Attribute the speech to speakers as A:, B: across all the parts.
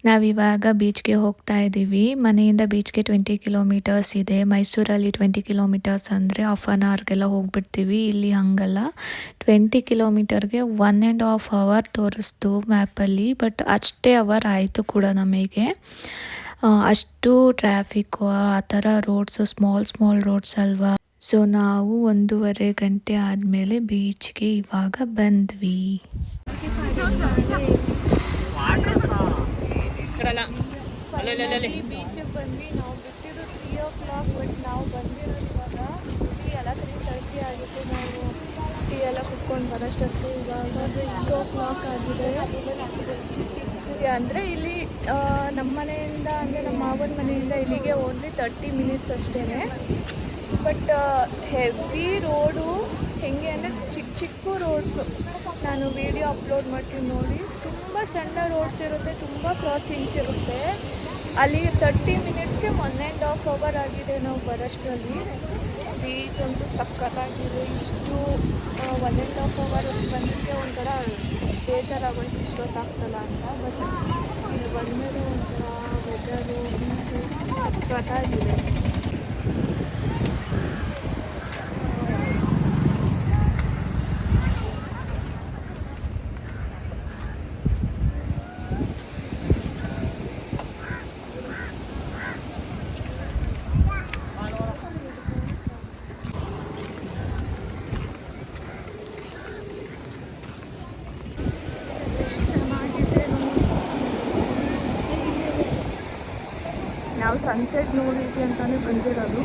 A: ನಾವಿವಾಗ ಬೀಚ್ಗೆ ಹೋಗ್ತಾ ಇದ್ದೀವಿ. ಮನೆಯಿಂದ ಬೀಚ್ಗೆ 20 ಕಿಲೋಮೀಟರ್ಸ್ ಇದೆ. ಮೈಸೂರಲ್ಲಿ 20 ಕಿಲೋಮೀಟರ್ಸ್ ಅಂದರೆ ಹಾಫ್ ಆನ್ ಅವರ್ಗೆಲ್ಲ ಹೋಗ್ಬಿಡ್ತೀವಿ. ಇಲ್ಲಿ ಹಾಗಲ್ಲ, 20 ಕಿಲೋಮೀಟರ್ಗೆ 1.5 ಅವರ್ ತೋರಿಸ್ತು ಮ್ಯಾಪಲ್ಲಿ. ಬಟ್ ಅಷ್ಟೇ ಅವರ್ ಆಯಿತು ಕೂಡ ನಮಗೆ. ಅಷ್ಟು ಟ್ರಾಫಿಕ್ಕು, ಆ ಥರ ರೋಡ್ಸು, ಸ್ಮಾಲ್ ರೋಡ್ಸ್ ಅಲ್ವಾ. ಸೊ ನಾವು 1.5 ಗಂಟೆ ಆದಮೇಲೆ ಬೀಚ್ಗೆ ಇವಾಗ ಬಂದ್ವಿ.
B: ಬೀಚಿಗೆ ಬಂದ್ವಿ. ನಾವು ಬಿಟ್ಟಿದ್ದು 3 o'clock, ಬಟ್ ನಾವು ಬಂದಿರೋದು ಇವಾಗ ಟೀ ಎಲ್ಲ 3:30 ಆಗಿತ್ತು. ನಾವು ಟೀ ಎಲ್ಲ ಕುತ್ಕೊಂಡು ಬರೋಷ್ಟೊತ್ತು ಇವಾಗ 6 o'clock ಆಗಿದೆ. 6 ಅಂದರೆ ಇಲ್ಲಿ ನಮ್ಮ ಮನೆಯಿಂದ, ಅಂದರೆ ನಮ್ಮ ಮಾವನ ಮನೆಯಿಂದ ಇಲ್ಲಿಗೆ ಓನ್ಲಿ 30 ಮಿನಿಟ್ಸ್ ಅಷ್ಟೇ. ಬಟ್ ಹೆವಿ ರೋಡು, ಹೆಂಗೆ ಅಂದರೆ ಚಿಕ್ಕ ರೋಡ್ಸು. ನಾನು ವಿಡಿಯೋ ಅಪ್ಲೋಡ್ ಮಾಡ್ತೀನಿ ನೋಡಿ. ತುಂಬ ಸಣ್ಣ ರೋಡ್ಸ್ ಇರುತ್ತೆ, ತುಂಬ ಕ್ರಾಸಿಂಗ್ಸ್ ಇರುತ್ತೆ. ಅಲ್ಲಿ 30 ಮಿನಿಟ್ಸ್ಗೆ 1.5 ಅವರ್ ಆಗಿದೆ ನಾವು ಬರೋಷ್ಟರಲ್ಲಿ. ಬೀಚ್ ಅಂತೂ ಸಕ್ಕತ್ತಾಗಿದೆ. ಇಷ್ಟು 1.5 ಅವರ್ ಬಂದಿದ್ದೆ ಒಂಥರ ಬೇಜಾರಾಗೋಯ್ತು, ಇಷ್ಟೊತ್ತಾಗ್ತಲ್ಲ ಅಂತ. ಬಟ್ ಇಲ್ಲಿ ಬಂದಮೇಲೆ ಒಂಥರ ವೆದರು, ಬೀಚು ಸಕ್ಕತ್ತಾಗಿದೆ. ನಾವು ಸನ್ಸೆಟ್ ನೋಡಲಿಕ್ಕೆ ಅಂತಲೇ ಬಂದಿರೋದು.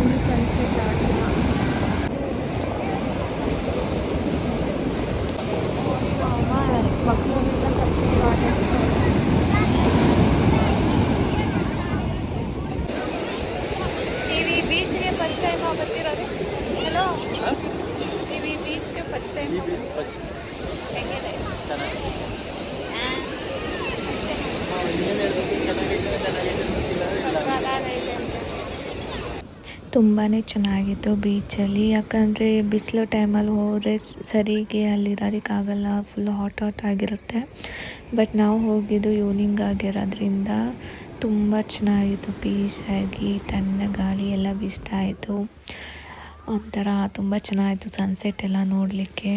B: ಒಂದು ಸನ್ಸೆಟ್ ಆಗಿಲ್ಲ. ಮಕ್ಕಳೆಲ್ಲ ನೀವು ಈ ಬೀಚ್ಗೆ ಫಸ್ಟ್ ಟೈಮ್ ಬರ್ತಿರೋದು? ಹಲೋ, ನೀವು ಈ ಬೀಚ್ಗೆ ಫಸ್ಟ್ ಟೈಮ್ ಹೆಂಗಿದೆ?
A: ತುಂಬಾ ಚೆನ್ನಾಗಿತ್ತು ಬೀಚಲ್ಲಿ. ಯಾಕಂದರೆ ಬಿಸಿಲು ಟೈಮಲ್ಲಿ ಹೋದರೆ ಸರಿಗೆ ಅಲ್ಲಿರೋದಕ್ಕಾಗಲ್ಲ, ಫುಲ್ ಹಾಟ್ ಆಗಿರುತ್ತೆ. ಬಟ್ ನಾವು ಹೋಗಿದ್ದು ಈವ್ನಿಂಗ್ ಆಗಿರೋದ್ರಿಂದ ತುಂಬ ಚೆನ್ನಾಗಿತ್ತು. ಪೀಸಾಗಿ ತಣ್ಣ ಗಾಳಿ ಎಲ್ಲ ಬೀಸ್ತಾ ಇತ್ತು. ಒಂಥರ ತುಂಬ ಚೆನ್ನಾಗಿತ್ತು ಸನ್ಸೆಟ್ ಎಲ್ಲ ನೋಡಲಿಕ್ಕೆ.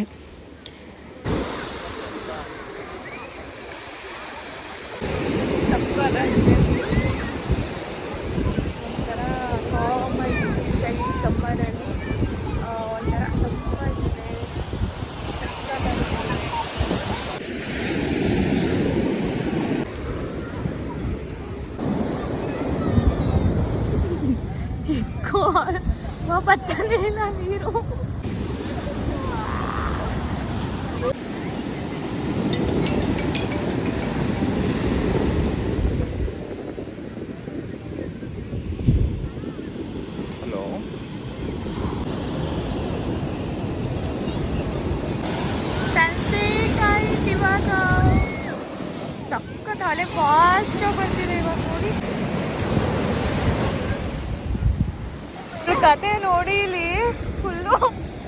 B: ಒಂಥರ ಕಾಮಾಗಿ ಸಮ್ಮರಲ್ಲಿ ಒಂಥರ ತಂಪಾಗಿದೆ, ಸಕ್ಕತ್ತಾಗಿ. ಚಿಕ್ಕ ಬತ್ತನೇ ಇಲ್ಲ ನೀರು. ಸನ್ಸೆಟ್ ಆಯ್ತು ಇವಾಗ. ಸಕ್ಕತ್ ಅಲೆ ಫಾಸ್ಟಾಗಿ ಬರ್ತಿದೆ ಇವಾಗ ನೋಡಿ. ಕತೆ ನೋಡಿ, ಇಲ್ಲಿ ಫುಲ್ಲು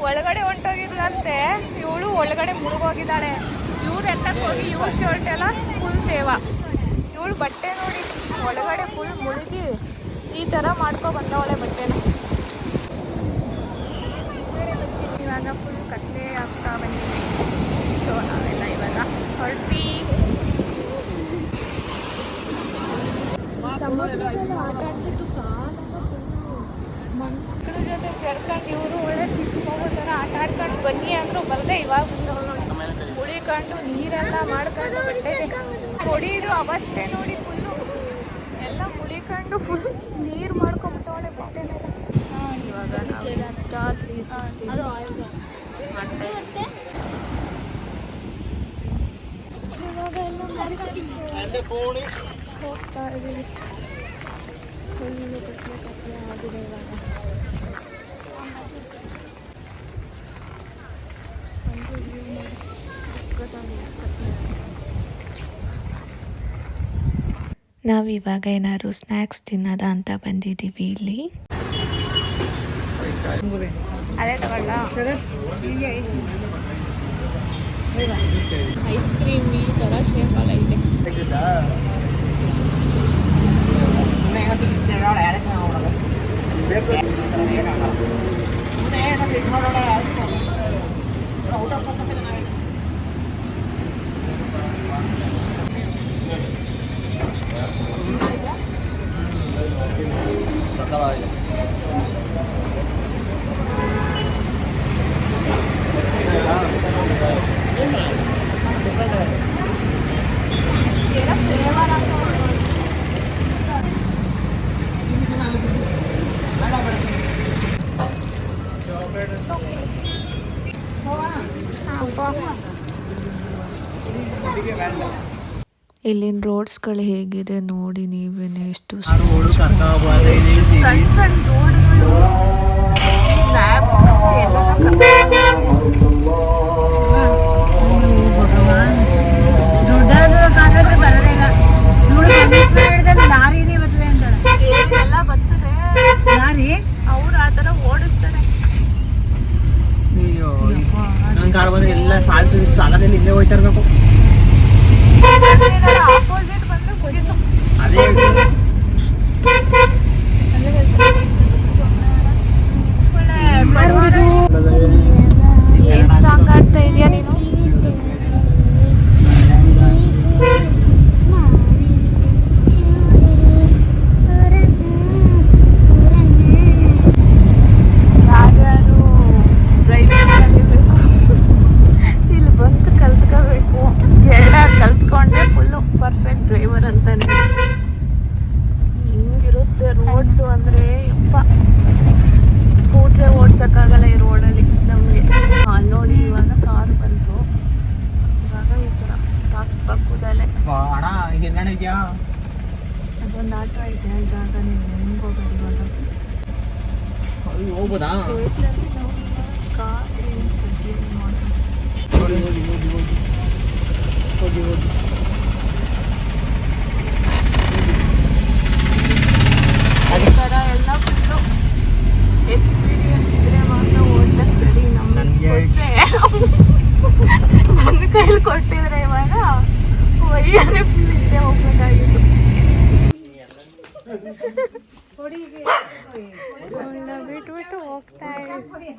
B: ಒಳಗಡೆ ಹೊಂಟೋಗಿದ್ರಂತೆ. ಇವಳು ಒಳಗಡೆ ಮುಳುಗೋಗಿದ್ದಾಳೆ. ಇವ್ರು ಎತ್ತಕ್ಕೆ ಹೋಗಿ ಇವ್ರ ಶರ್ಟ್ ಎಲ್ಲ ಫುಲ್ ಸೇವಾ. ಇವಳು ಬಟ್ಟೆ ನೋಡಿ ಒಳಗಡೆ ಫುಲ್ ಮುಳುಗಿ ಈ ಥರ ಮಾಡ್ಕೊ ಬಂದವಳೆ ಬಟ್ಟೆನ. ಇವಾಗ ಫುಲ್ ಕತ್ಲೆ ಆಗ್ತಾ ಬಂದಿದೆ. ಸೊ ನಾವೆಲ್ಲ ಇವಾಗ ಹೊರಟ್ವಿ. ಸಮುದ್ರದಲ್ಲಿ ಆಟ ಆಡ್ಬಿಟ್ಟು ಮಕ್ಕಳ ಜೊತೆ ಸೇರ್ಕೊಂಡು ಇವರು ಒಳ್ಳೆ ಚಿಕ್ಕ ಮಗು ಥರ ಆಟ ಆಡ್ಕೊಂಡು ಬನ್ನಿ ಅಂದರು ಬರದೆ. ಇವಾಗ ಬಂದವಳು ನೋಡಿ, ಮುಳಿಕೊಂಡು ನೀರೆಲ್ಲ ಮಾಡ್ಕೊಂಡು ಬಟ್ಟೆಗೆ ಕೊಡಿದು ಅವಸ್ಥೆ ನೋಡಿ. ಫುಲ್ಲು ಎಲ್ಲ ಮುಳಿಕೊಂಡು ಫುಲ್ ನೀರು ಮಾಡ್ಕೊಂಬಿಟ್ಟವಳೆ ಬಟ್ಟೆನೆಲ್ಲ. ಇವಾಗ ನಾವು ಇನ್ಸ್ಟಾ 360 ಮಾಡ್ತಾ ಇದ್ದೀವಿ. ಇವಾಗ ಎಲ್ಲ ಹೋಗ್ತಾ ಇದ್ದೀವಿ. ಫುಲ್ಲು ಕತ್ಲೆ ಆಗಿದೆ ಇವಾಗ.
A: ನಾವಿವಾಗ ಏನಾದ್ರು ಸ್ನ್ಯಾಕ್ಸ್ ತಿನ್ನೋದ ಅಂತ ಬಂದಿದ್ದೀವಿ ಇಲ್ಲಿ.
B: ಅದೇ ತಗೊಳ್ಳ ಐಸ್ ಕ್ರೀಮ್ ಈ ಥರ ಶೇಪಲ್ಲ ಇದೆ.
A: ಇಲ್ಲಿನ ರೋಡ್ಸ್ಗಳು ಹೇಗಿದೆ ನೋಡಿ ನೀವೇನೆ, ಎಷ್ಟು
B: ಸಣ್ಣ ಸಣ್ಣ ರೋಡ್ಗಳು
C: ಲಾರಿನೇ ಬರ್ತದೆ ಅಂತಾಳೆ,
B: ಎಲ್ಲ ಬರ್ತದೆ,
C: ಲಾರಿ
B: ಅವ್ರು ಆ ಥರ ಓಡಿಸ್ತಾರೆ.
D: ನನ್ನ ಕಾರ್ ಬಂದ್ರೆ ಎಲ್ಲ ಸಾಲದಲ್ಲಿ ಇಲ್ಲೇ ಹೋಯ್ತಾ ಇರ್ಬೇಕು.
B: ಆಪೋಸಿಟ್ ಬಂದ್ರೆ ಮುಗಿತು.
D: ಅದೇ
B: ಏನ್ ಸಾಂಗ್ ಆಡ್ತಾ ಇದೀಯ ನೀನು? ಯಾರ್ಯಾರು ಡ್ರೈವಿಂಗ್ ಕಲಿಬೇಕು, ಇಲ್ಲಿ ಬಂದು ಕಲ್ತ್ಕೋಬೇಕು. ಎಲ್ಲ ಕಲ್ತ್ಕೊಂಡೆ ಫುಲ್ಲು ಪರ್ಫೆಕ್ಟ್ ಡ್ರೈವರ್ ಅಂತಾನೆ. ಹಿಂಗಿರುತ್ತೆ ರೋಡ್ಸು ಅಂದರೆ ಯಪ್ಪ, ಸ್ಕೂಟ್ರೇ ಓಡ್ಸೋಕ್ಕಾಗಲ್ಲ ಈ ರೋಡಲ್ಲಿ ನಮಗೆ. ಅಲ್ಲಿ ನೋಡಿ ಇವಾಗ ಕಾರು ಬಂತು, ಇವಾಗ ಈ ಥರ ಪಕ್ಕದಲ್ಲೇ
D: ಅಣ್ಣ ಹಿಂಗಣ್ಣ ಇದೆಯಾ,
B: ಅದೊಂದು ಆಟೋ ಐತೆ, ಜಾಗನೇ ಹೆಂಗೆ ಹೋಗೋದು ಇವಾಗ?
D: ಹೋಗ್ಬೋದಾ?
B: ಸ್ಪೇಸಲ್ಲಿ ನಾವು ಕಾರ್ ಏನು ತೆಗಿಯೋದು ನೋಡಿ. ಈ ಥರ ಎಲ್ಲ ಫುಲ್ಲು ಎಕ್ಸ್ಪೀರಿಯನ್ಸ್ ಇದ್ರೆ ಮಾತ್ರ ಓಡ್ಸಕ್ಕೆ ಸರಿ. ನಮಗೆ ನನ್ನ ಕೈಲಿ ಕೊಟ್ಟಿದ್ರೆ ಇವಾಗ ಒಯ್ಯಾನೆ ಫುಲ್ ಹಿಂದೆ ಹೋಗ್ಬೇಕಾಗಿತ್ತು. ಬಿಟ್ಬಿಟ್ಟು ಹೋಗ್ತಾ ಇದ್ದೀನಿ.